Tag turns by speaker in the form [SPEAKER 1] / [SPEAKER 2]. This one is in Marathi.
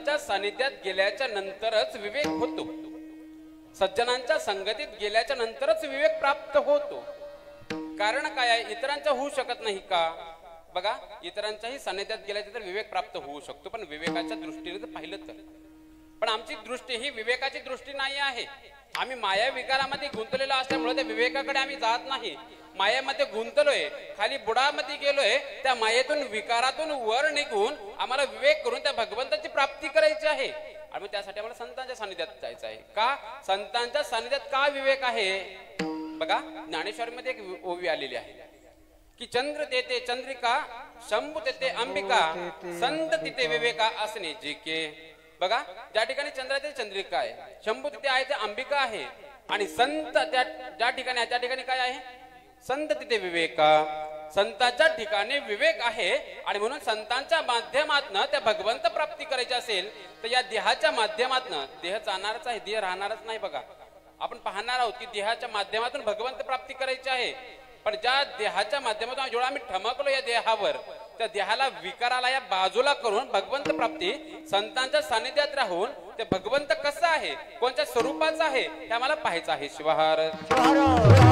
[SPEAKER 1] संतांच्या सानिध्यात गेल्याच्या नंतरच विवेक होतो. सज्जनांच्या संगतीत गेल्याच्या नंतरच विवेक प्राप्त होतो. कारण काय आहे, इतरांच्या होऊ शकत नाही का? बघा, इतरांच्याही सानिध्यात गेल्याच्या तर विवेक प्राप्त होऊ शकतो, पण विवेकाच्या दृष्टीने जर पाहिलं तर. पण आमची दृष्टी ही विवेकाची दृष्टी नाही आहे. आम्ही माया विकारामध्ये गुंतलेलो असल्यामुळे त्या विवेकाकडे आम्ही जात नाही. मायेमध्ये गुंतलोय, खाली बुडामध्ये गेलोय, त्या मायेतून विकारातून वर निघून आम्हाला विवेक करून त्या भगवंताची प्राप्ती करायची आहे. आणि त्यासाठी आम्हाला संतांच्या सानिध्यात जायचं आहे. का? संतांच्या सानिध्यात का विवेक आहे? बघा, ज्ञानेश्वरीमध्ये एक ओवी आलेली आहे की चंद्र तेथे चंद्रिका, शंभू तेथे अंबिका, संत तिथे विवेका असणे जिके. बघा, ज्या ठिकाणी चंद्र ते चंद्रिका आहे, शंभू तिथे आहे ते अंबिका आहे, आणि संत ज्या ठिकाणी आहे त्या ठिकाणी काय आहे? संत तिथे विवेका. संतांच्या ठिकाणी विवेक आहे. आणि म्हणून संतांच्या माध्यमातनं त्या भगवंत प्राप्ती करायची असेल तर या देहाच्या माध्यमातनं, देह जाणारच आहे, देह राहणारच नाही. बघा, आपण पाहणार आहोत की देहाच्या माध्यमातून भगवंत प्राप्ती करायची आहे. पण ज्या देहाच्या माध्यमातून जेवढा आम्ही ठमकलो या देहावर, त्या देहाला विकाराला या बाजूला करून भगवंत प्राप्ती, संतांच्या सानिध्यात राहून ते भगवंत कसं आहे, कोणत्या स्वरूपाचा आहे हे आम्हाला पाहायचं आहे. शिवहार.